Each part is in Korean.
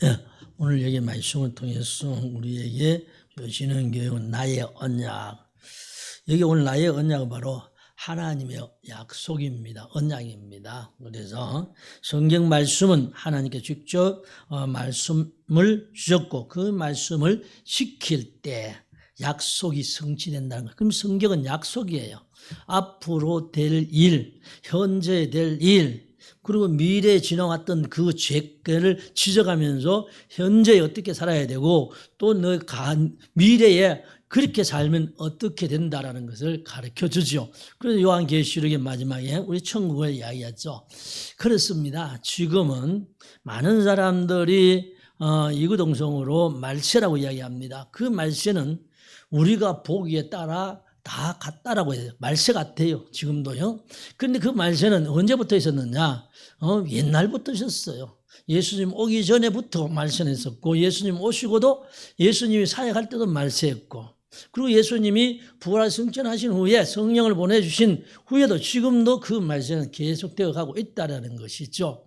예, 오늘 여기 말씀을 통해서 우리에게 주시는 교육은 나의 언약. 여기 오늘 나의 언약은 바로 하나님의 약속입니다. 언약입니다. 그래서 성경 말씀은 하나님께 직접 말씀을 주셨고 그 말씀을 지킬 때 약속이 성취된다는 거예요. 그럼 성경은 약속이에요. 앞으로 될 일, 현재 될 일, 그리고 미래에 지나왔던 그 죄를 지적하면서 현재에 어떻게 살아야 되고 또 너 미래에 그렇게 살면 어떻게 된다라는 것을 가르쳐 주죠. 그래서 요한계시록의 마지막에 우리 천국을 이야기하죠. 그렇습니다. 지금은 많은 사람들이 이구동성으로 말세라고 이야기합니다. 그 말세는 우리가 보기에 따라 다 같다라고 해요. 말세 같아요. 지금도요. 그런데 그 말세는 언제부터 있었느냐? 옛날부터 있었어요. 예수님 오기 전에부터 말세는 있었고 예수님 오시고도 예수님이 사역할 때도 말세였고 그리고 예수님이 부활 승천하신 후에 성령을 보내주신 후에도 지금도 그 말세는 계속되어 가고 있다는 것이죠.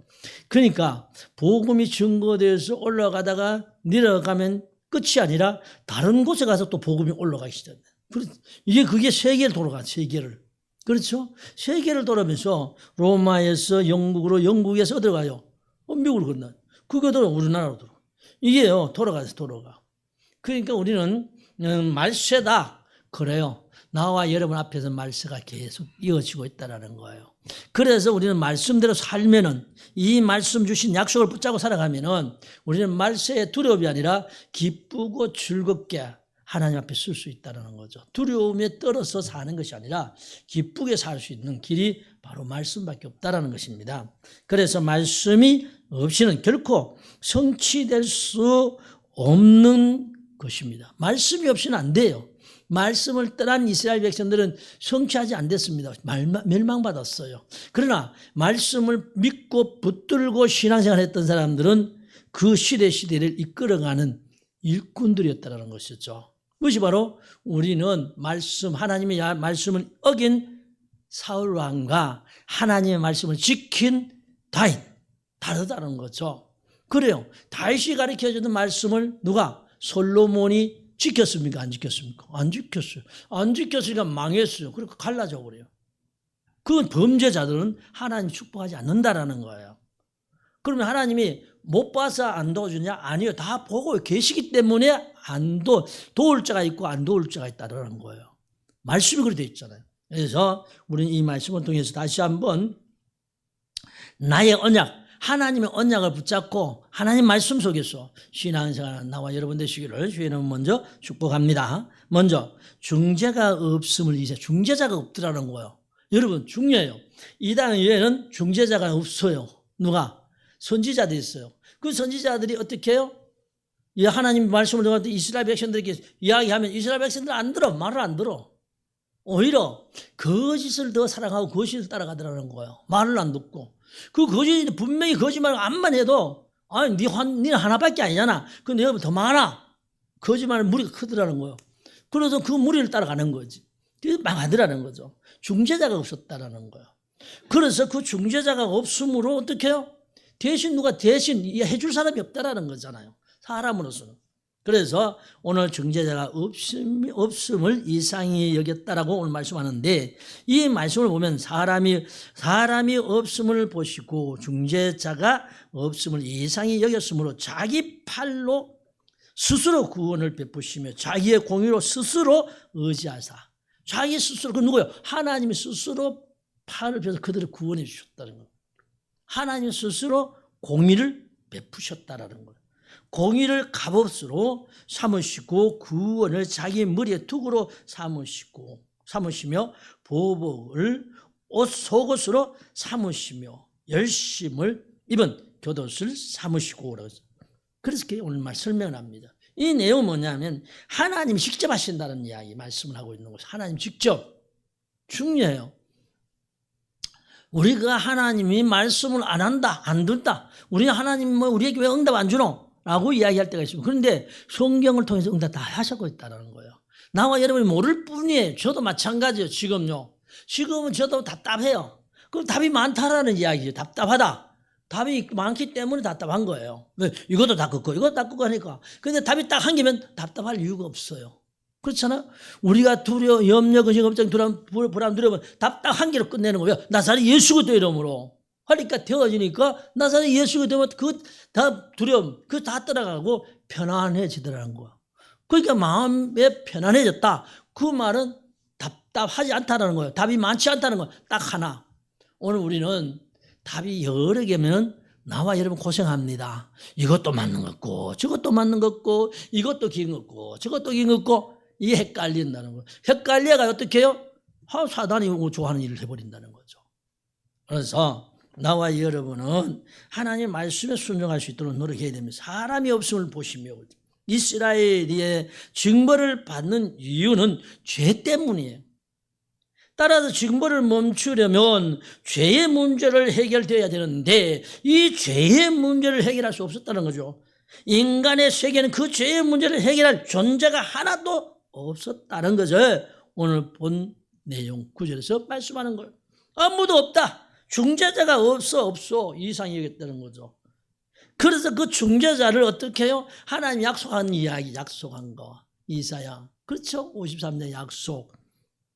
그러니까 복음이 증거되어서 올라가다가 내려가면 끝이 아니라 다른 곳에 가서 또 복음이 올라가기 시작해요. 그게 세계를 돌아가, 세계를. 그렇죠? 세계를 돌아면서 로마에서 영국으로, 영국에서 어디로 가요? 미국으로 건너. 그거도 우리나라로 들어. 이게요, 돌아가. 그러니까 우리는 말세다. 그래요. 나와 여러분 앞에서 말세가 계속 이어지고 있다는 거예요. 그래서 우리는 말씀대로 살면은 이 말씀 주신 약속을 붙잡고 살아가면은 우리는 말세의 두려움이 아니라 기쁘고 즐겁게 하나님 앞에 쓸 수 있다는 거죠. 두려움에 떨어서 사는 것이 아니라 기쁘게 살 수 있는 길이 바로 말씀밖에 없다는 것입니다. 그래서 말씀이 없이는 결코 성취될 수 없는 것입니다. 말씀이 없이는 안 돼요. 말씀을 떠난 이스라엘 백성들은 성취하지 않았습니다. 멸망받았어요. 그러나 말씀을 믿고 붙들고 신앙생활했던 사람들은 그 시대를 이끌어가는 일꾼들이었다는 것이죠. 그것이 바로 우리는 하나님의 말씀을 어긴 사울왕과 하나님의 말씀을 지킨 다윗, 다르다는 거죠. 그래요. 다윗이 가르쳐주는 말씀을 누가? 솔로몬이 지켰습니까? 안 지켰습니까? 안 지켰어요. 안 지켰으니까 망했어요. 그러니까 갈라져 버려요. 그건 범죄자들은 하나님 축복하지 않는다라는 거예요. 그러면 하나님이 못 봐서 안 도와주냐? 아니요. 다 보고 계시기 때문에 도울 자가 있고 안 도울 자가 있다는 거예요. 말씀이 그렇게 되어 있잖아요. 그래서 우리는 이 말씀을 통해서 다시 한번 나의 언약, 하나님의 언약을 붙잡고 하나님 말씀 속에서 신앙생활 나와 여러분 되시기를 주의 이름으로 먼저 축복합니다. 먼저 중재가 없음을 이제 중재자가 없더라는 거예요. 여러분 중요해요. 이 땅에는 중재자가 없어요. 누가? 선지자들이 있어요. 그 선지자들이 어떻게 해요? 하나님 말씀을 듣고 이스라엘 백성들에게 이야기하면 이스라엘 백성들 안 들어. 말을 안 들어. 오히려 거짓을 더 사랑하고 거짓을 따라가더라는 거예요. 말을 안 듣고. 그 거짓이 분명히 거짓말을 암만 해도 아니 니는 하나밖에 아니잖아. 근데 여러분 더 많아. 거짓말은 무리가 크더라는 거예요. 그래서 그 무리를 따라가는 거지. 그래서 망하더라는 거죠. 중재자가 없었다라는 거예요. 그래서 그 중재자가 없으므로 어떻게 해요? 누가 대신 해줄 사람이 없다라는 거잖아요. 사람으로서는. 그래서 오늘 중재자가 없음을 이상히 여겼다라고 오늘 말씀하는데 이 말씀을 보면 사람이 없음을 보시고 중재자가 없음을 이상히 여겼으므로 자기 팔로 스스로 구원을 베푸시며 자기의 공의로 스스로 의지하사 자기 스스로 그 누구예요? 하나님이 스스로 팔을 펴서 그들을 구원해 주셨다는 거예요. 하나님 스스로 공의를 베푸셨다라는 거예요. 공의를 값없으로 삼으시고 구원을 자기 머리에 투구로 삼으시며 보복을 속옷으로 삼으시며 열심을 입은 곁옷을 삼으시고 그래서 오늘 말 설명합니다. 이 내용은 뭐냐면 하나님이 직접 하신다는 이야기 말씀을 하고 있는 거죠. 하나님 직접. 중요해요. 우리가 하나님이 말씀을 안 한다, 안 듣다. 우리 하나님 우리에게 왜 응답 안 주노? 라고 이야기할 때가 있습니다. 그런데 성경을 통해서 응답 다 하셨고 있다는 거예요. 나와 여러분이 모를 뿐이에요. 저도 마찬가지예요. 지금은 저도 답답해요. 그럼 답이 많다라는 이야기죠. 답답하다. 답이 많기 때문에 답답한 거예요. 왜? 이것도 다 긋고 이것도 다 긋고 하니까. 근데 답이 딱 한 개면 답답할 이유가 없어요. 그렇잖아. 우리가 두려워, 염려, 근심, 걱정, 불안, 두려움 답 딱 한 개로 끝내는 거예요. 나사렛 예수 그리스도 이름으로 하니까 되어지니까 나사렛 예수 그리스도 그 다 두려움 그 다 떠나가고 편안해지더라는 거야. 그러니까 마음에 편안해졌다. 그 말은 답답하지 않다는 거예요. 답이 많지 않다는 거예요. 딱 하나. 오늘 우리는 답이 여러 개면 나와 여러분 고생합니다. 이것도 맞는 것 같고 저것도 맞는 것 같고 이것도 긴 것 같고 저것도 긴 것 같고 이게 헷갈린다는 거예요. 헷갈려가 어떻게 해요? 사단이 좋아하는 일을 해버린다는 거죠. 그래서 나와 여러분은 하나님 말씀에 순종할 수 있도록 노력해야 됩니다. 사람이 없음을 보시며 이스라엘의 징벌을 받는 이유는 죄 때문이에요. 따라서 징벌을 멈추려면 죄의 문제를 해결되어야 되는데 이 죄의 문제를 해결할 수 없었다는 거죠. 인간의 세계는 그 죄의 문제를 해결할 존재가 하나도 없었다는 거죠. 오늘 본 내용 9절에서 말씀하는 거예요. 아무도 없다. 중재자가 없어 이상이 여겼다는 거죠. 그래서 그 중재자를 어떻게 해요? 하나님 약속한 이야기, 약속한 거. 이사야. 그렇죠? 53년 약속.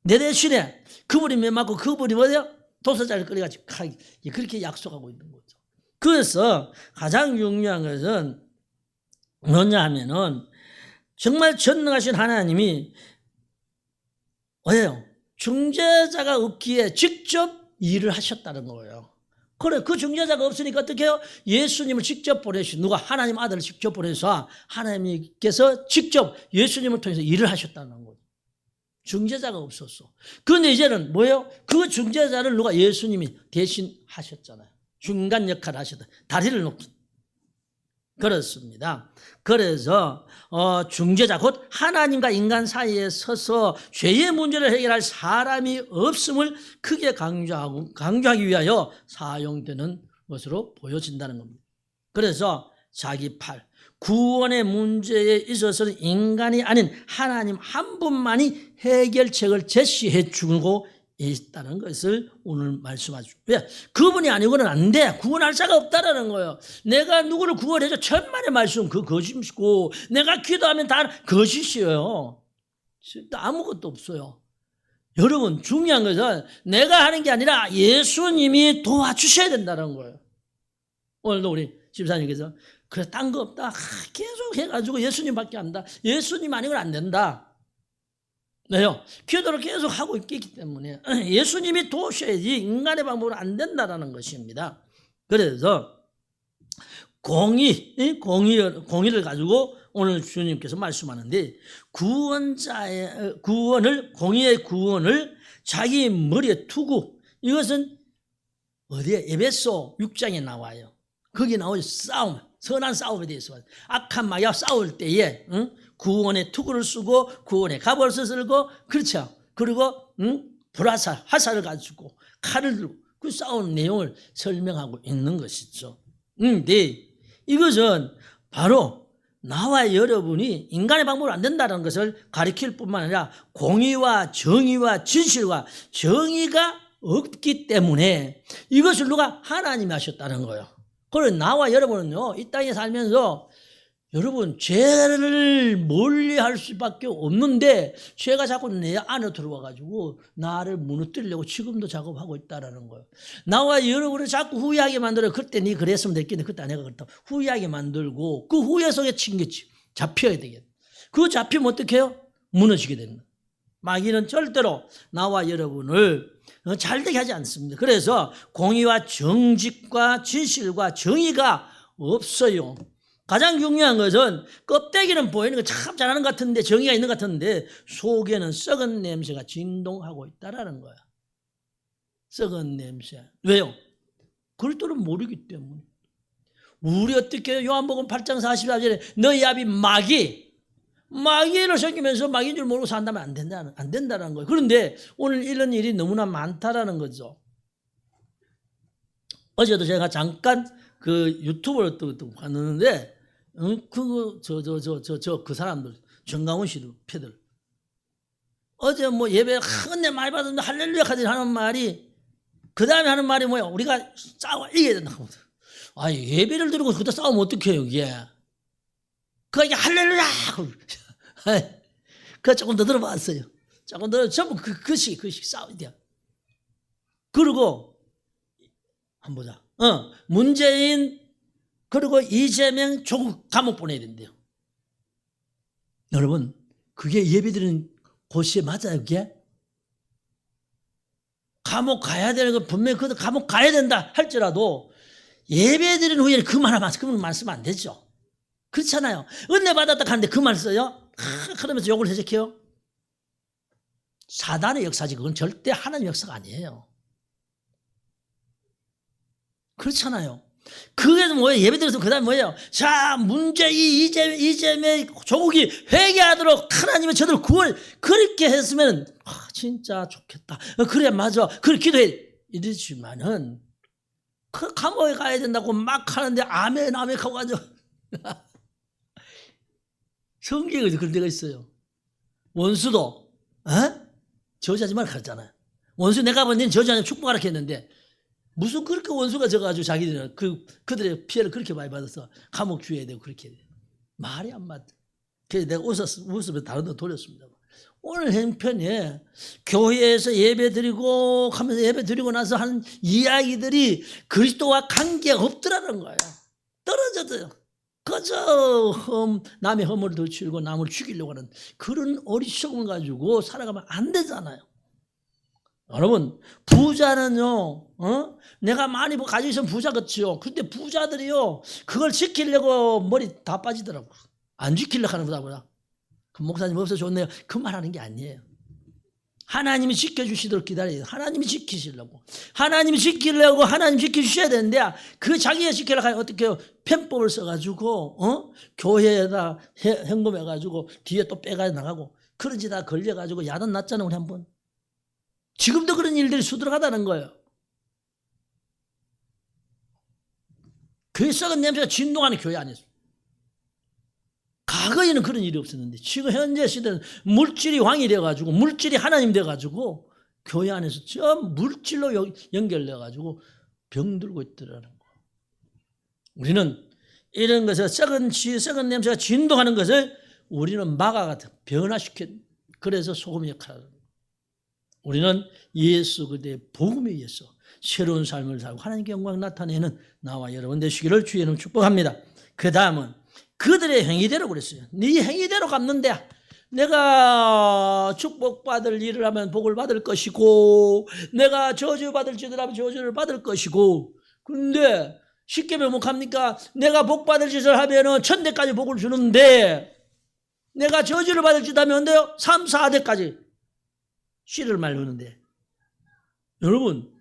내 대신에 그분이 맺맞고 그분이 뭐예요? 도서자를 끌어가지고 그렇게 약속하고 있는 거죠. 그래서 가장 중요한 것은 뭐냐 하면은 정말 전능하신 하나님이 뭐예요? 중재자가 없기에 직접 일을 하셨다는 거예요. 그래, 그 중재자가 없으니까 어떻게 해요? 예수님을 직접 보내신, 누가 하나님 아들을 직접 보내서 하나님께서 직접 예수님을 통해서 일을 하셨다는 거죠. 중재자가 없었어. 그런데 이제는 뭐예요? 그 중재자를 누가 예수님이 대신 하셨잖아요. 중간 역할을 하셨다. 다리를 놓긴. 그렇습니다. 그래서 중재자 곧 하나님과 인간 사이에 서서 죄의 문제를 해결할 사람이 없음을 크게 강조하기 위하여 사용되는 것으로 보여진다는 겁니다. 그래서 자기 구원의 문제에 있어서는 인간이 아닌 하나님 한 분만이 해결책을 제시해 주고 있다는 것을 오늘 말씀하죠. 왜? 그분이 아니고는 안 돼. 구원할 자가 없다라는 거예요. 내가 누구를 구원해줘. 천만의 말씀 그 거짓이고 내가 기도하면 다 거짓이에요. 아무것도 없어요. 여러분 중요한 것은 내가 하는 게 아니라 예수님이 도와주셔야 된다는 거예요. 오늘도 우리 집사님께서 그래 딴 거 없다. 계속 해가지고 예수님밖에 안 된다. 예수님 아니고는 안 된다. 네요. 기도를 계속 하고 있기 때문에 예수님이 도우셔야지 인간의 방법으로 안 된다는 것입니다. 그래서 공의를 가지고 오늘 주님께서 말씀하는데 공의의 구원을 자기 머리에 두고 이것은 어디에? 에베소 6장에 나와요. 거기 나오죠. 싸움, 선한 싸움에 대해서 악한 마귀와 싸울 때에 구원의 투구를 쓰고 구원의 갑옷을 쓰고 그렇죠. 그리고 불화살, 화살을 가지고 칼을 들고 그 싸우는 내용을 설명하고 있는 것이죠. 근데 이것은 바로 나와 여러분이 인간의 방법으로 안 된다는 것을 가리킬 뿐만 아니라 공의와 정의와 진실과 정의가 없기 때문에 이것을 누가 하나님이 하셨다는 거예요. 그래서 나와 여러분은요, 이 땅에 살면서 여러분 죄를 멀리할 수밖에 없는데 죄가 자꾸 내 안에 들어와가지고 나를 무너뜨리려고 지금도 작업하고 있다라는 거예요. 나와 여러분을 자꾸 후회하게 만들어요. 그때 네 그랬으면 됐겠네. 그때 내가 그렇다. 후회하게 만들고 그 후회 속에 침겠지. 잡혀야 되겠다. 그 잡히면 어떻게 해요? 무너지게 됩니다. 마귀는 절대로 나와 여러분을 잘되게 하지 않습니다. 그래서 공의와 정직과 진실과 정의가 없어요. 가장 중요한 것은 껍데기는 보이는 거 참 잘하는 것 같은데 정의가 있는 것 같은데 속에는 썩은 냄새가 진동하고 있다라는 거야. 썩은 냄새. 왜요? 그리스도를 모르기 때문에. 우리 어떻게 해요? 요한복음 8장 44절에 너희 아비 마귀를 섬기면서 마귀인 줄 모르고 산다면 안 된다는 거예요. 그런데 오늘 이런 일이 너무나 많다라는 거죠. 어제도 제가 잠깐 그 유튜브를 또 봤는데 그 사람들, 정강훈 씨들, 패들. 어제 뭐 예배 은혜 많이 받았는데 할렐루야 하는 말이, 그 다음에 하는 말이 뭐야? 우리가 싸워 이겨야 된다. 예배를 드리고 그때 싸우면 어떡해요, 이게. 그게 할렐루야! 그거 조금 더 들어봤어요. 조금 더, 전부 그식 싸워야 돼요. 그리고, 한번 보자. 문재인, 그리고 이재명 조국 감옥 보내야 된대요. 여러분, 그게 예배드리는 곳이 맞아요, 그게? 감옥 가야 되는 거 분명히 그것도 감옥 가야 된다 할지라도 예배드리는 후에 그 말 쓰면 안 되죠. 그렇잖아요. 은혜 받았다 하는데 그 말 써요? 그러면서 욕을 해석해요? 사단의 역사지. 그건 절대 하나님의 역사가 아니에요. 그렇잖아요. 그게 뭐예요? 예배드려서 그 다음에 뭐예요? 자, 문재인, 이재명, 조국이 회개하도록 하나님은 저들 구원, 그렇게 했으면, 진짜 좋겠다. 그래, 맞아. 그렇게 기도해. 이러지만은, 그 감옥에 가야 된다고 막 하는데, 아멘 하고 가죠. 성경에도 그런 데가 있어요. 원수도, 저주하지 말라 그랬잖아요. 원수 내가 보는 저주하면 축복하라 했는데, 무슨 그렇게 원수가 져가지고 자기들은 그들의 피해를 그렇게 많이 받아서 감옥 주어야 되고 그렇게 돼요. 말이 안 맞다. 그래서 내가 웃으면 다른 데 돌렸습니다. 오늘 형편에 교회에서 예배 드리고 하면서 예배 드리고 나서 하는 이야기들이 그리스도와 관계가 없더라는 거예요. 떨어져도요. 그저 남의 허물을 덮치고 남을 죽이려고 하는 그런 어리석음을 가지고 살아가면 안 되잖아요. 여러분, 부자는요, 내가 많이 가지고 있으면 부자겠지요. 근데 부자들이요, 그걸 지키려고 머리 다 빠지더라고. 안 지키려고 하는 거다. 그 목사님 없어 좋네요. 그 말 하는 게 아니에요. 하나님이 지켜주시도록 기다려요. 하나님이 지키시려고. 하나님이 지키려고 하나님 지켜주셔야 되는데, 그 자기가 지키려고 하면 어떻게 해요? 편법을 써가지고, 교회에다 현금해가지고, 뒤에 또 빼가 나가고, 그런 짓 다 걸려가지고 야단 났잖아, 우리 한번. 지금도 그런 일들이 수두룩하다는 거예요. 교회 썩은 냄새가 진동하는 교회 안에서. 과거에는 그런 일이 없었는데 지금 현재 시대는 물질이 왕이 되어가지고 물질이 하나님 되어가지고 교회 안에서 전 물질로 연결되어가지고 병들고 있더라는 거. 우리는 이런 것을 썩은 냄새가 진동하는 것을 우리는 막아가지고 변화시켜. 그래서 소금 역할을 합니다. 우리는 예수 그리스도의 복음에 의해서 새로운 삶을 살고 하나님께 영광 나타내는 나와 여러분 되시기를 주의 이름으로 축복합니다. 그 다음은 그들의 행위대로 그랬어요. 네 행위대로 갚는데 내가 축복받을 일을 하면 복을 받을 것이고 내가 저주받을 짓을 하면 저주를 받을 것이고 근데 쉽게 명목합니까? 내가 복받을 짓을 하면 1000대까지 복을 주는데 내가 저주를 받을 짓 하면 돼요? 3, 4대까지 씨를 말르는데 여러분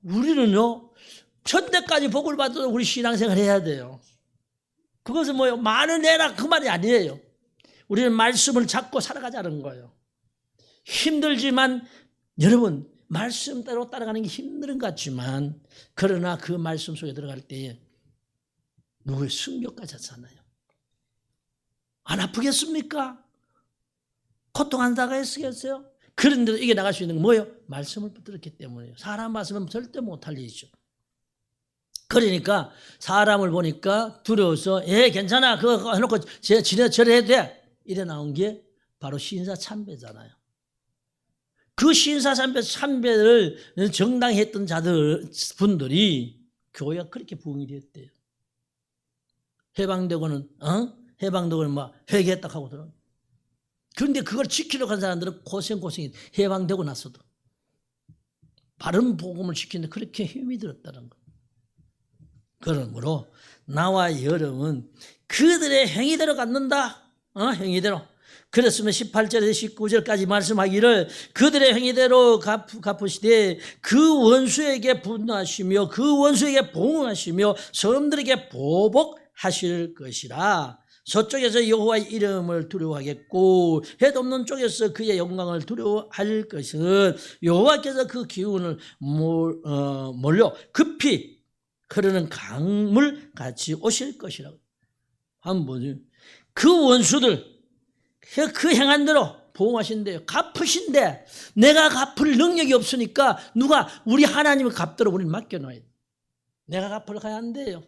우리는요 1000대까지 복을 받도록 우리 신앙생활 해야 돼요. 그것은 뭐예요? 많은 애라 그 말이 아니에요. 우리는 말씀을 잡고 살아가자는 거예요. 힘들지만 여러분 말씀대로 따라가는 게 힘든 것 같지만 그러나 그 말씀 속에 들어갈 때에 누구의 승격까지 하잖아요. 안 아프겠습니까? 고통한다고 했겠어요? 그런데도 이게 나갈 수 있는 건 뭐예요? 말씀을 붙들었기 때문이에요. 사람 말씀은 절대 못할 일이죠. 그러니까 사람을 보니까 두려워서 괜찮아 그거 해놓고 저래 해도 돼 이래 나온 게 바로 신사참배잖아요. 그 신사참배를 정당히 했던 분들이 교회가 그렇게 부흥이 됐대요. 해방되고는 막 회개했다 하고 들어. 그런데 그걸 지키려고 한 사람들은 고생이 해방되고 나서도 바른 복음을 지키는데 그렇게 힘이 들었다는 거예요. 그러므로 나와 여러분 그들의 행위대로 갖는다. 행위대로. 그랬으면 18절에서 19절까지 말씀하기를 그들의 행위대로 갚으시되 그 원수에게 분노하시며 그 원수에게 봉응하시며 성들에게 보복하실 것이라. 서쪽에서 여호와의 이름을 두려워하겠고 해돋는 쪽에서 그의 영광을 두려워할 것은 여호와께서 그 기운을 몰려 급히 흐르는 강물 같이 오실 것이라고. 한번 보죠. 그 원수들 그 행한 대로 보응하신대요. 갚으신데 내가 갚을 능력이 없으니까 누가 우리 하나님을 갚도록 우리는 맡겨놔야 돼. 내가 갚으러 가야 안 돼요.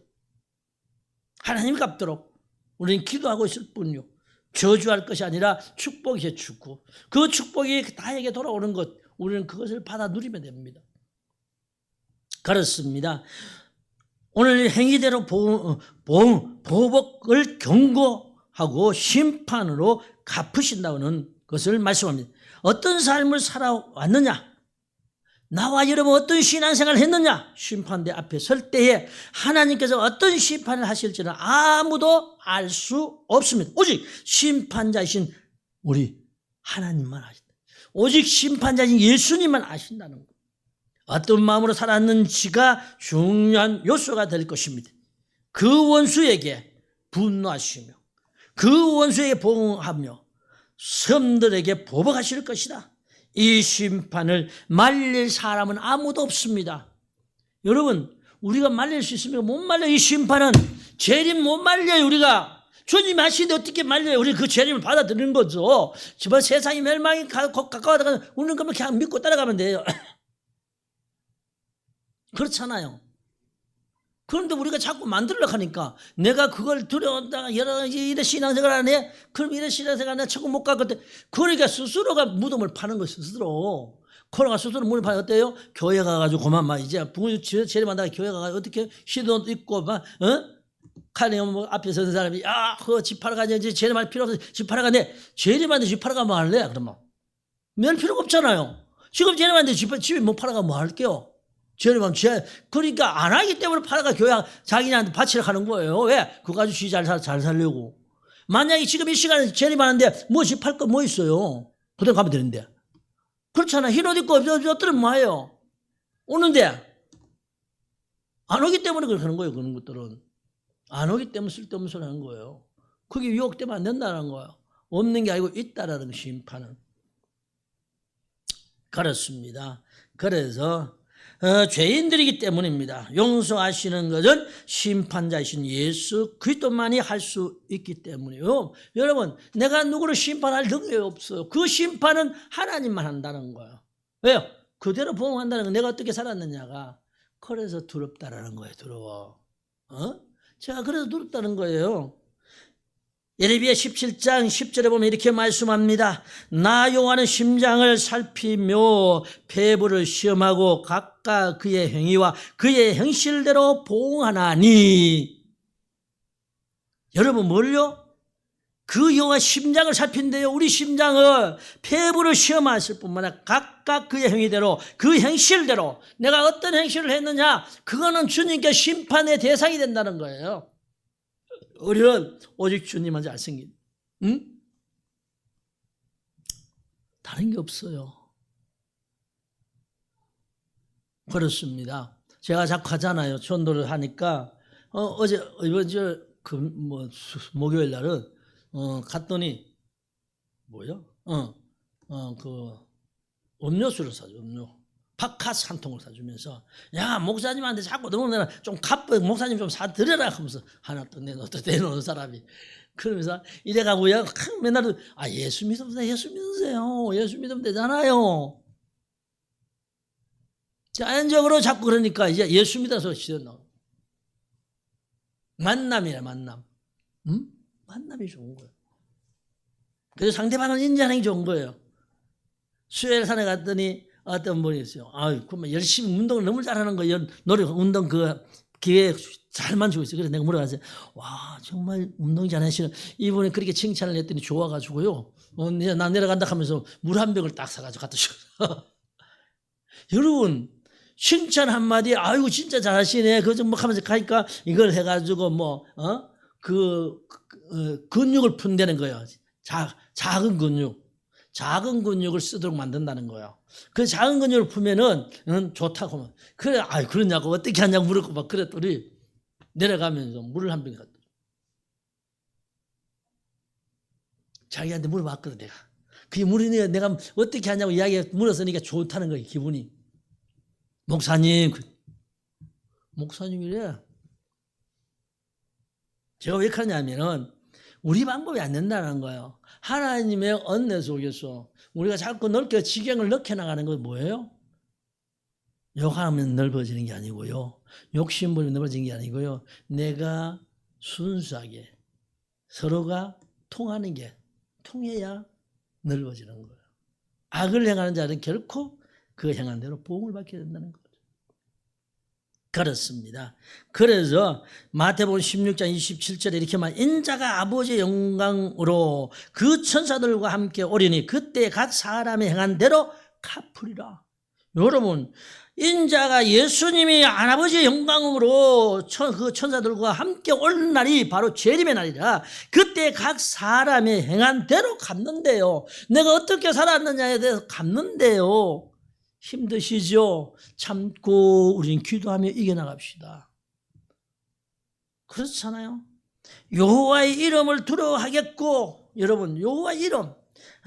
하나님이 갚도록 우리는 기도하고 있을 뿐이요. 저주할 것이 아니라 축복이죠. 축복. 그 축복이 나에게 돌아오는 것, 우리는 그것을 받아 누리면 됩니다. 그렇습니다. 오늘 행위대로 보복을 경고하고 심판으로 갚으신다는 것을 말씀합니다. 어떤 삶을 살아왔느냐? 나와 여러분 어떤 신앙생활을 했느냐? 심판대 앞에 설 때에 하나님께서 어떤 심판을 하실지는 아무도 알 수 없습니다. 오직 심판자이신 우리 하나님만 아신다. 오직 심판자이신 예수님만 아신다는 것. 어떤 마음으로 살았는지가 중요한 요소가 될 것입니다. 그 원수에게 분노하시며 그 원수에게 보응하며 섬들에게 보복하실 것이다. 이 심판을 말릴 사람은 아무도 없습니다. 여러분, 우리가 말릴 수 있으면 못 말려. 이 심판은 재림 못 말려요. 우리가 주님 하시는데 어떻게 말려요? 우리 그 재림을 받아들이는 거죠. 정말 세상이 멸망이 가까워다가 우리는 그냥 믿고 따라가면 돼요. 그렇잖아요. 그런데 우리가 자꾸 만들려고 하니까 내가 그걸 두려워한다가 이래 신앙생활 안 해? 그럼 이래 신앙생활 안 해? 자꾸 못 가거든. 그러니까 스스로가 무덤을 파는 거예요. 스스로. 코로나 스스로 무덤을 파는 어때요? 교회 가가지고 그만 막 이제 부모님 재림한다가 교회 가가지고 어떻게 시도 있고 막 칼에 뭐 앞에 서는 사람이 그거 집 팔아 가냐 이제 재림할 필요 없어. 집 팔아 가네. 재림하는데 집 팔아 가면 뭐 할래? 그러면 낼 필요가 없잖아요. 지금 재림하는데 집에 못 팔아 가면 뭐 할게요? 재림하면 그러니까 안 하기 때문에 팔아가 교회 자기네한테 바치려 하는 거예요. 왜? 그거 가지고 지 잘 살려고. 만약에 지금 이 시간에 재림하는데 뭐 집 팔 거 뭐 있어요? 그대로 가면 되는데. 그렇잖아. 흰옷 입고 어떤 뭐 해요? 오는데 안 오기 때문에 그렇게 하는 거예요. 그런 것들은. 안 오기 때문에 쓸데없는 소리 하는 거예요. 그게 유혹되면 안 된다는 거예요. 없는 게 아니고 있다라는 거, 심판은. 그렇습니다. 그래서 죄인들이기 때문입니다. 용서하시는 것은 심판자이신 예수 그리스도만이 할 수 있기 때문이에요. 여러분, 내가 누구를 심판할 능력이 없어요. 그 심판은 하나님만 한다는 거예요. 왜요? 그대로 보응한다는 건 내가 어떻게 살았느냐가. 그래서 두렵다라는 거예요. 두려워. 제가 그래서 두렵다는 거예요. 예레미야 17장 10절에 보면 이렇게 말씀합니다. 나 여호와는 심장을 살피며 폐부를 시험하고 각각 그의 행위와 그의 행실대로 보응하나니. 여러분 뭘요? 그 여호와 심장을 살핀대요. 우리 심장을 폐부를 시험하실 뿐만 아니라 각각 그의 행위대로 그 행실대로 내가 어떤 행실을 했느냐 그거는 주님께 심판의 대상이 된다는 거예요. 우리는 오직 주님만 잘생긴. 다른 게 없어요. 그렇습니다. 제가 자꾸 하잖아요. 전도를 하니까 어제 이번 주 목요일 날은 갔더니 뭐요? 그 음료수를 사줘. 바카스 한 통을 사주면서 야 목사님한테 자꾸 너무 내가 좀 목사님 좀 사드려라 하면서 하나 또 내놓는 사람이 그러면서 이래가고요 맨날 예수 믿으세요. 예수 믿으면 되잖아요. 자연적으로 자꾸 그러니까 이제 예수 믿어서 시켰나. 만남이래 만남. 만남이 좋은 거예요. 그래서 상대방을 인정하는 게 좋은 거예요. 수요일 산에 갔더니 어떤 분이 있어요. 그만 열심히 운동을 너무 잘하는 거예요. 운동 기회 잘 만지고 있어요. 그래서 내가 물어봤어요. 와, 정말 운동 잘하시는 이분이 그렇게 칭찬을 했더니 좋아가지고요. 이제 나 내려간다 하면서 물 한 병을 딱 사가지고 갖다 줘. 여러분, 칭찬 한마디, 아이고, 진짜 잘하시네. 그저 뭐 하면서 가니까 이걸 해가지고 근육을 푼다는 거예요. 작은 근육. 작은 근육을 쓰도록 만든다는 거예요. 그 작은 근육을 풀면은 좋다고. 그래, 그러냐고 어떻게 하냐고 물었고 막 그랬더니 내려가면서 물을 한 병 갖다. 자기한테 물어봤거든 내가. 그게 물이 내가 어떻게 하냐고 물었으니까 좋다는 거예요 기분이. 목사님이래. 제가 왜 그러냐면은 우리 방법이 안 된다는 거예요. 하나님의 은혜 속에서 우리가 자꾸 넓게 지경을 넓혀 나가는 건 뭐예요? 욕하면 넓어지는 게 아니고요. 욕심부림이 넓어진 게 아니고요. 내가 순수하게 서로가 통하는 게 통해야 넓어지는 거예요. 악을 행하는 자는 결코 그 행한 대로 보응을 받게 된다는 거죠. 그렇습니다. 그래서 마태복음 16장 27절에 이렇게 말, 인자가 아버지의 영광으로 그 천사들과 함께 오리니 그때 각 사람이 행한 대로 갚으리라. 여러분, 인자가 예수님이 아버지의 영광으로 그 천사들과 함께 올 날이 바로 재림의 날이라. 그때 각 사람이 행한 대로 갚는데요. 내가 어떻게 살았느냐에 대해서 갚는데요. 힘드시죠? 참고 우리는 기도하며 이겨나갑시다. 그렇잖아요. 여호와의 이름을 두려워하겠고, 여러분 여호와의 이름,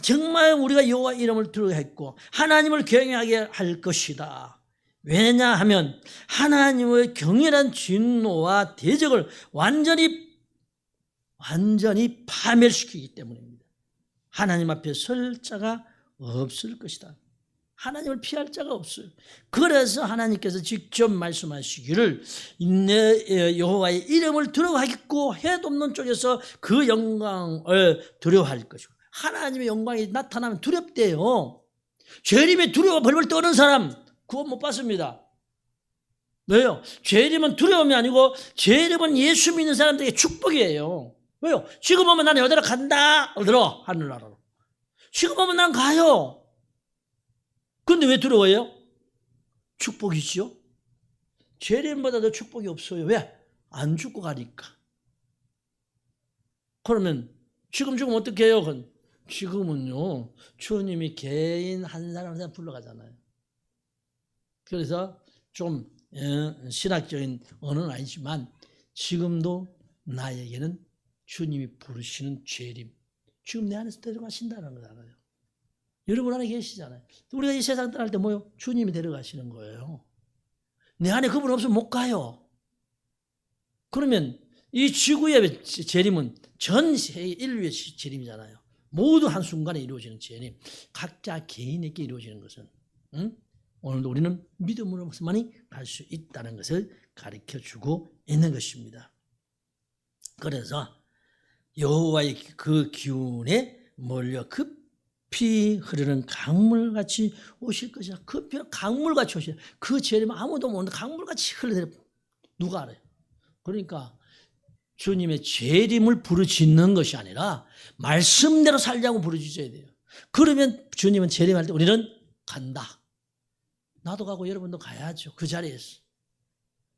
정말 우리가 여호와의 이름을 두려워했고 하나님을 경외하게 할 것이다. 왜냐하면 하나님의 경외란 진노와 대적을 완전히 파멸시키기 때문입니다. 하나님 앞에 설 자가 없을 것이다. 하나님을 피할 자가 없어요. 그래서 하나님께서 직접 말씀하시기를 여호와의 이름을 두려워하겠고 해도 없는 쪽에서 그 영광을 두려워할 것이고, 하나님의 영광이 나타나면 두렵대요. 죄림에 두려워 벌벌 떠는 사람 구원 못 받습니다. 왜요? 죄림은 두려움이 아니고 죄림은 예수 믿는 사람들에게 축복이에요. 왜요? 지금 오면 나는 어디로 간다. 어디로? 하늘나라로. 지금 오면 난 가요. 근데 왜 두려워해요? 축복이지요. 죄림보다 더 축복이 없어요. 왜? 안 죽고 가니까. 그러면 지금 죽으면 어떻게 해요? 지금은요, 주님이 개인 한 사람 한 사람 불러가잖아요. 그래서 좀 신학적인 언어는 아니지만 지금도 나에게는 주님이 부르시는 죄림, 지금 내 안에서 데려가신다는 걸 알아요. 여러분 안에 계시잖아요. 우리가 이 세상 떠날 때 뭐요? 주님이 데려가시는 거예요. 내 안에 그분 없으면 못 가요. 그러면 이 지구의 재림은 전 세계 인류의 재림이잖아요. 모두 한순간에 이루어지는 재림. 각자 개인에게 이루어지는 것은 오늘도 우리는 믿음으로만이 갈 수 있다는 것을 가르쳐주고 있는 것입니다. 그래서 여호와의 그 기운에 몰려 급히 흐르는 강물같이 오실 것이다. 급히 강물같이 오실, 그 재림은 아무도 모르는데 강물같이 흘러내려. 누가 알아요? 그러니까 주님의 재림을 부르짖는 것이 아니라 말씀대로 살자고 부르짖어야 돼요. 그러면 주님은 재림할 때 우리는 간다. 나도 가고 여러분도 가야죠. 그 자리에서.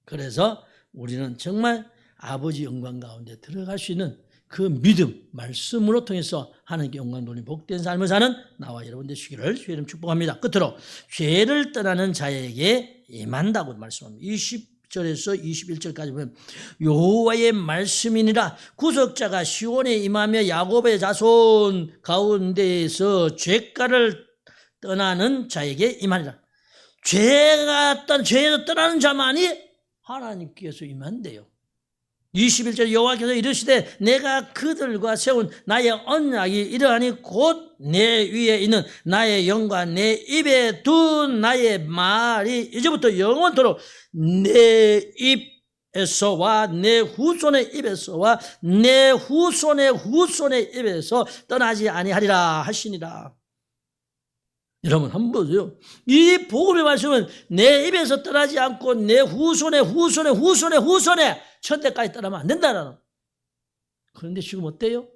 그래서 우리는 정말 아버지 영광 가운데 들어갈 수 있는 그 믿음, 말씀으로 통해서 하나님께 영광 돌린 복된 삶을 사는 나와 여러분 되시기를 주의 이름 축복합니다. 끝으로 죄를 떠나는 자에게 임한다고 말씀합니다. 20절에서 21절까지 보면 여호와의 말씀이니라 구속자가 시온에 임하며 야곱의 자손 가운데에서 죄가를 떠나는 자에게 임하니라. 죄에서 떠나는 자만이 하나님께서 임한대요. 21절 여호와께서 이르시되 내가 그들과 세운 나의 언약이 이러하니 곧 내 위에 있는 나의 영과 내 입에 둔 나의 말이 이제부터 영원토록 내 입에서와 내 후손의 입에서와 내 후손의 후손의 입에서 떠나지 아니하리라 하시니라. 여러분 한번 보세요. 이 복음의 말씀은 내 입에서 떠나지 않고 내 후손의 후손의 후손의 후손의 천대까지 떠나면 안 된다는. 그런데 지금 어때요?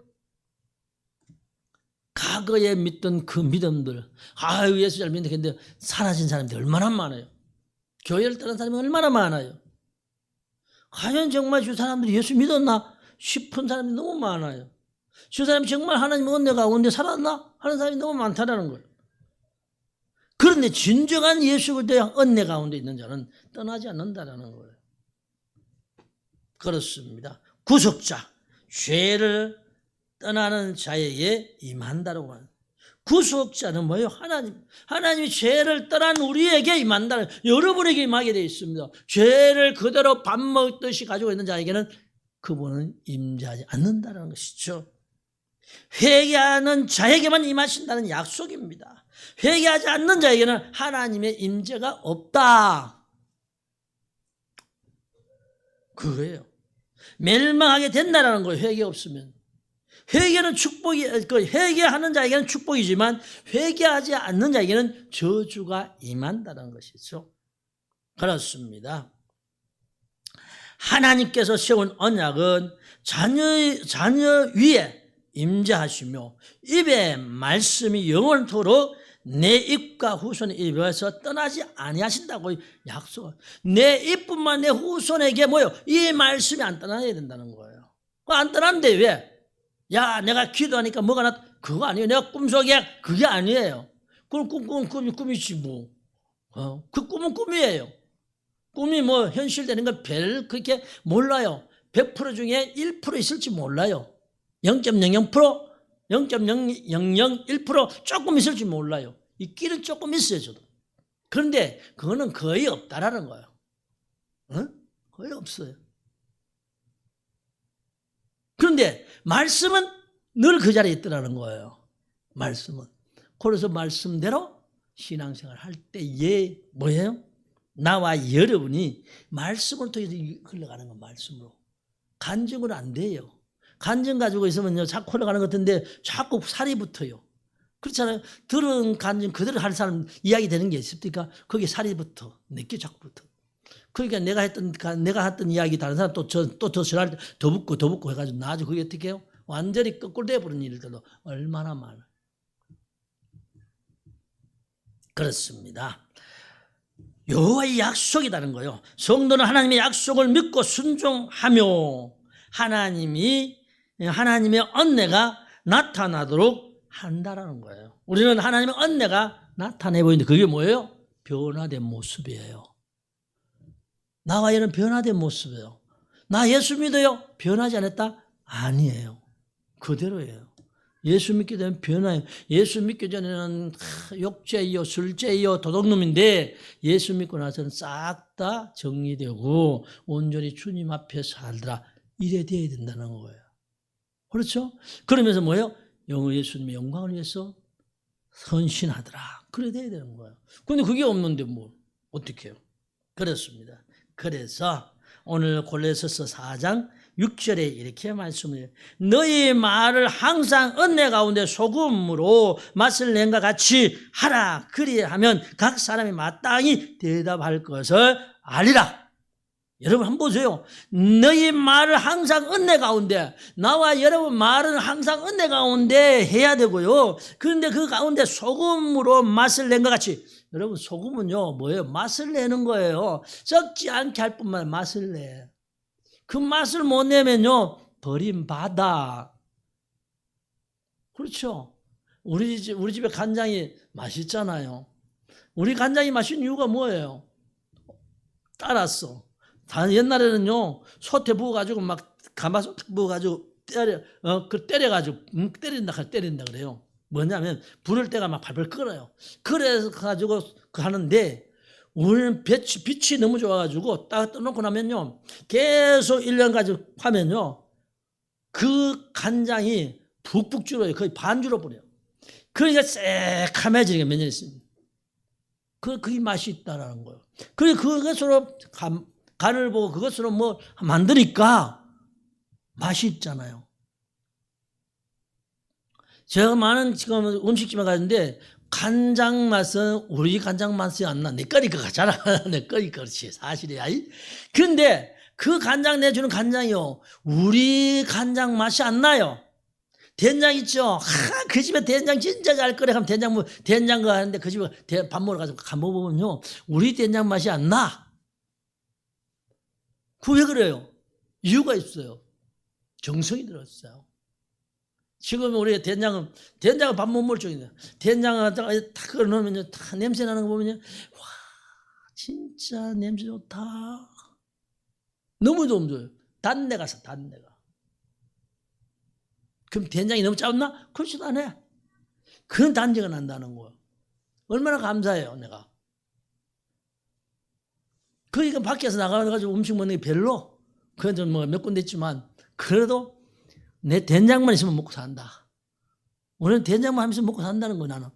과거에 믿던 그 믿음들, 아유 예수 잘 믿는데 사라진 사람들이 얼마나 많아요. 교회를 떠난 사람이 얼마나 많아요. 과연 정말 저 사람들이 예수 믿었나 싶은 사람이 너무 많아요. 저 사람이 정말 하나님 은혜 가운데 살았나 하는 사람이 너무 많다는 거예요. 그런데 진정한 예수 그리스도의 은혜 가운데 있는 자는 떠나지 않는다는 거예요. 그렇습니다. 구속자, 죄를 떠나는 자에게 임한다라고 하는. 구속자는 뭐예요? 하나님이 죄를 떠난 우리에게 임한다는, 여러분에게 임하게 되어 있습니다. 죄를 그대로 밥 먹듯이 가지고 있는 자에게는 그분은 임재하지 않는다는 것이죠. 회개하는 자에게만 임하신다는 약속입니다. 회개하지 않는 자에게는 하나님의 임재가 없다. 그거예요. 멸망하게 된다라는 거예요. 회개 없으면. 회개는 축복이, 회개하는 자에게는 축복이지만 회개하지 않는 자에게는 저주가 임한다는 것이죠. 그렇습니다. 하나님께서 세운 언약은 자녀 위에 임재하시며 입의 말씀이 영원토록 내 입과 후손의 입에서 떠나지 아니하신다고 약속. 내 입뿐만 내 후손에게 뭐요? 이 말씀이 안 떠나야 된다는 거예요. 안 떠나는데 왜? 야, 내가 기도하니까 뭐가 그거 아니에요. 내가 꿈속에 그게 아니에요. 그럼 꿈이지 뭐. 그 꿈은 꿈이에요. 꿈이 뭐 현실되는 걸 별 그렇게 몰라요. 100% 중에 1% 있을지 몰라요. 0.00%, 0.001% 조금 있을지 몰라요. 있기는 조금 있어요, 저도. 그런데 그거는 거의 없다라는 거예요. 거의 없어요. 그런데 말씀은 늘 그 자리에 있더라는 거예요. 말씀은. 그래서 말씀대로 신앙생활 할 때에 뭐예요? 나와 여러분이 말씀을 통해서 흘러가는 건 말씀으로. 간증은 안 돼요. 간증 가지고 있으면요, 자꾸 흘러가는 것 같은데 자꾸 살이 붙어요. 그렇잖아요. 들은 간증 그대로 할 사람 이야기 되는 게 있습니까? 거기에 살이 붙어. 내게 자꾸 붙어. 그러니까 내가 했던 이야기 다른 사람 또 전할 때 더 붙고 해가지고 나중에 그게 어떻게 해요? 완전히 거꾸로 돼버린 일들도 얼마나 많아. 그렇습니다. 여호와의 약속이라는 거예요. 성도는 하나님의 약속을 믿고 순종하며 하나님의 은혜가 나타나도록 한다라는 거예요. 우리는 하나님의 은혜가 나타내 보이는데 그게 뭐예요? 변화된 모습이에요. 나와 얘는 변화된 모습이에요. 나 예수 믿어요? 변하지 않았다? 아니에요. 그대로예요. 예수 믿게 되면 변화해요. 예수 믿기 전에는 욕죄이요, 술죄이요, 도둑놈인데 예수 믿고 나서는 싹 다 정리되고 온전히 주님 앞에 살더라. 이래 돼야 된다는 거예요. 그렇죠? 그러면서 뭐예요? 예수님의 영광을 위해서 헌신하더라. 그래 돼야 되는 거예요. 근데 그게 없는데 뭐 어떻게 해요? 그렇습니다. 그래서 오늘 골로새서 4장 6절에 이렇게 말씀해요. 너희 말을 항상 은혜 가운데 소금으로 맛을 낸 것 같이 하라. 그리하면 각 사람이 마땅히 대답할 것을 알리라. 여러분 한번 보세요. 너희 말을 항상 은혜 가운데, 나와 여러분 말은 항상 은혜 가운데 해야 되고요. 그런데 그 가운데 소금으로 맛을 낸 것 같이. 여러분 소금은요 뭐예요? 맛을 내는 거예요. 썩지 않게 할 뿐만 아니라 맛을 내. 그 맛을 못 내면요 버림받아. 그렇죠? 우리 집에 간장이 맛있잖아요. 우리 간장이 맛있는 이유가 뭐예요? 따랐어. 옛날에는요 소태 부어가지고 막 가마솥 부어가지고 때려가지고 때린다 그래요. 뭐냐면 불을 때가 막 팔팔 끓어요. 그래서 가지고 하는데 우리는 빛이 너무 좋아가지고 딱 떠놓고 나면요 계속 1년 가지고 하면요 그 간장이 푹푹 줄어요. 거의 반 줄어버려요. 그러니까 새카매지는 게 몇 년 있습니다. 그게 맛이 있다라는 거예요. 그것으로 간을 보고 그것으로 뭐 만드니까 맛이 있잖아요. 제가 많은 지금 음식집에 가는데 간장 맛은 우리 간장 맛이 안 나. 내 거니까 가잖아. 내 거니까 그렇지. 사실이야. 그런데 그 간장 내주는 간장이요. 우리 간장 맛이 안 나요. 된장 있죠. 그 집에 된장 진짜 잘 끓여 하면 된장 거 하는데 그 집에 밥 먹으러 가서 간 먹어보면요. 우리 된장 맛이 안 나. 그 왜 그래요? 이유가 있어요. 정성이 들었어요. 지금 우리 된장은 밥 못 먹을 쪽인데 된장을 딱 넣으면 다 냄새 나는 거 보면요. 와 진짜 냄새 좋다. 너무 좋아요. 단내가 있어. 단내가. 그럼 된장이 너무 짜웠나? 그렇지도 않아. 그런 단지가 난다는 거예요. 얼마나 감사해요 내가. 그러니까 밖에서 나가가지고 음식 먹는 게 별로 그건 좀 뭐 몇 군데 있지만 그래도 내 된장만 있으면 먹고 산다. 오늘 된장만 하면서 먹고 산다는 거야 나는.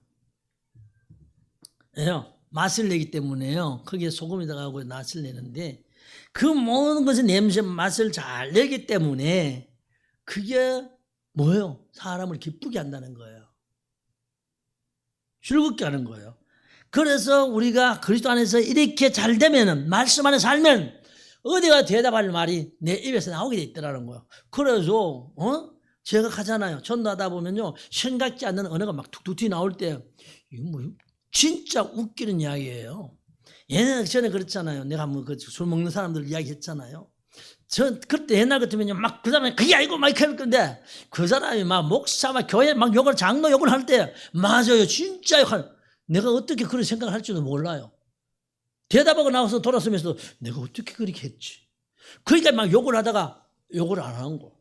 예요. 맛을 내기 때문에요. 거기에 소금이 들어가고 맛을 내는데 그 모든 것의 냄새 맛을 잘 내기 때문에 그게 뭐예요? 사람을 기쁘게 한다는 거예요. 즐겁게 하는 거예요. 그래서 우리가 그리스도 안에서 이렇게 잘 되면은, 말씀 안에 살면 어디가 대답할 말이 내 입에서 나오게 돼 있더라는 거예요. 그래서 제가 가잖아요. 전도하다 보면요, 생각지 않는 언어가 막 툭툭 나올 때 이거 뭐 진짜 웃기는 이야기예요. 옛날에 전에 그랬잖아요. 내가 뭐 그 술 먹는 사람들 이야기했잖아요. 전 그때 옛날 같으면요, 막 그 사람이 그게 아니고 막 이렇게 할 건데, 그 사람이 막 목사 막 교회 막 욕을, 장로 욕을 할 때 맞아요, 진짜 욕할. 내가 어떻게 그런 생각을 할지도 몰라요. 대답하고 나와서 돌아서면서 내가 어떻게 그렇게 했지. 그러니까 막 욕을 하다가 욕을 안 하는 거.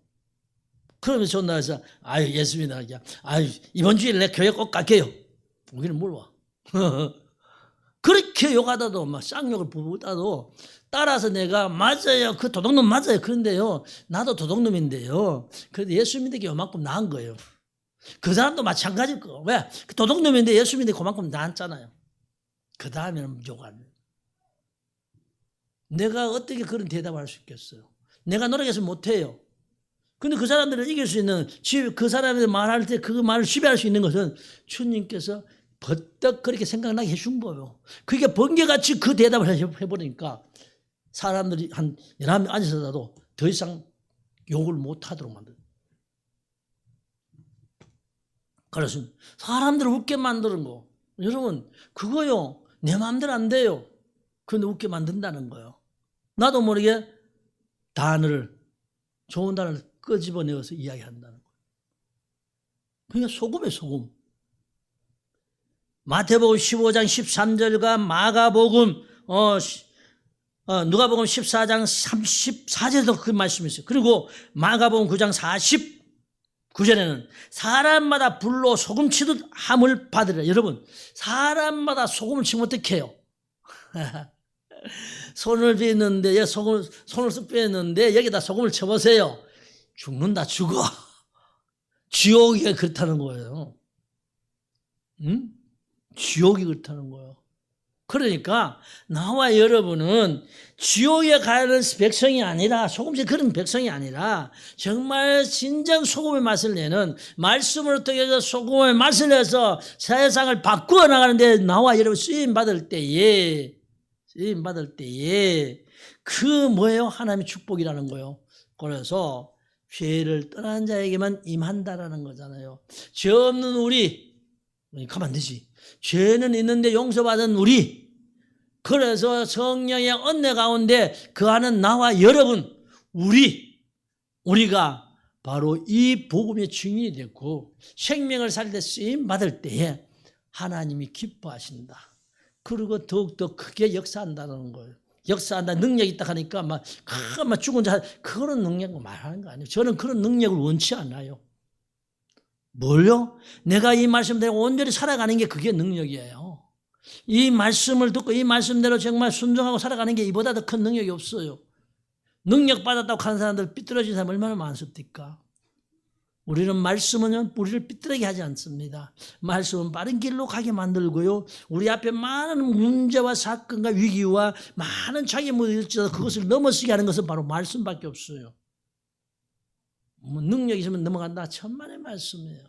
그러면서 전화해서 아유 예수님이다. 아유 이번 주일 내 교회 꼭 갈게요. 우리는 뭘 와. 그렇게 욕하다도 막 쌍욕을 부르다도 따라서 내가 맞아요. 그 도둑놈 맞아요. 그런데요, 나도 도둑놈인데요, 그래도 예수 믿는 게 요만큼 나은 거예요. 그 사람도 마찬가지일 거. 왜? 그 도둑놈인데 예수 믿는 게 그만큼 나았잖아요. 그 다음에는 욕하는. 내가 어떻게 그런 대답을 할 수 있겠어요? 내가 노력해서 못해요. 근데 그 사람들을 이길 수 있는, 그 사람들 말할 때 그 말을 지배할 수 있는 것은 주님께서 버떡 그렇게 생각나게 해준 거예요. 그게 번개같이 그 대답을 해버리니까 사람들이 한 11명 앉아서라도 더 이상 욕을 못하도록 만들어요. 그래서 사람들을 웃게 만드는 거. 여러분, 그거요, 내 마음대로 안 돼요. 근데 웃게 만든다는 거예요. 나도 모르게 단어를, 좋은 단어를 끄집어내어서 이야기한다는 거예요. 그게 소금이에요, 소금. 마태복음 15장 13절과 마가복음 누가복음 14장 34절에도 그 말씀이 있어요. 그리고 마가복음 9장 49절에는 사람마다 불로 소금 치듯 함을 받으리라. 여러분, 사람마다 소금을 치면 어떻게 해요? 손을 삐는데, 손을 쓱 빼는데 여기다 소금을 쳐보세요. 죽는다, 죽어. 지옥이 그렇다는 거예요. 응? 지옥이 그렇다는 거예요. 그러니까 나와 여러분은 지옥에 가는 백성이 아니라, 소금치 그런 백성이 아니라 정말 진정 소금의 맛을 내는, 말씀을 통해서 소금의 맛을 내서 세상을 바꾸어 나가는데 나와 여러분 쓰임받을 때에 그 뭐예요? 하나님의 축복이라는 거예요. 그래서 죄를 떠난 자에게만 임한다라는 거잖아요. 죄 없는 우리 가만 안 되지. 죄는 있는데 용서받은 우리, 그래서 성령의 은혜 가운데 거하는 나와 여러분, 우리가 바로 이 복음의 증인이 됐고 생명을 살 때 쓰임 받을 때에 하나님이 기뻐하신다. 그리고 더욱더 크게 역사한다는 거예요. 역사한다, 능력이 있다 하니까 막 죽은 자, 그런 능력을 말하는 거 아니에요. 저는 그런 능력을 원치 않아요. 뭘요? 내가 이 말씀대로 온전히 살아가는 게 그게 능력이에요. 이 말씀을 듣고 이 말씀대로 정말 순종하고 살아가는 게 이보다 더 큰 능력이 없어요. 능력 받았다고 하는 사람들, 삐뚤어진 사람 얼마나 많습니까? 우리는 말씀은 우리를 삐뚤게 하지 않습니다. 말씀은 바른 길로 가게 만들고요, 우리 앞에 많은 문제와 사건과 위기와 많은 장애물이 있어도 그것을 넘어서게 하는 것은 바로 말씀밖에 없어요. 뭐 능력이 있으면 넘어간다, 천만의 말씀이에요.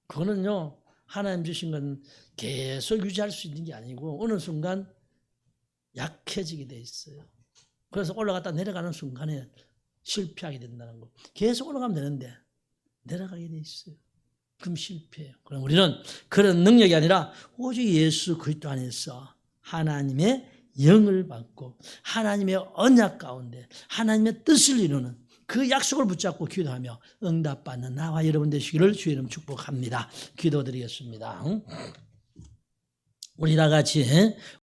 그거는요, 하나님 주신 건 계속 유지할 수 있는 게 아니고 어느 순간 약해지게 돼 있어요. 그래서 올라갔다 내려가는 순간에 실패하게 된다는 거. 계속 올라가면 되는데 내려가게 돼 있어요. 그럼 실패해요. 그럼 우리는 그런 능력이 아니라 오직 예수 그리스도 안에서 하나님의 영을 받고 하나님의 언약 가운데 하나님의 뜻을 이루는 그 약속을 붙잡고 기도하며 응답받는 나와 여러분 되시기를 주의 이름 축복합니다. 기도드리겠습니다. 우리 다 같이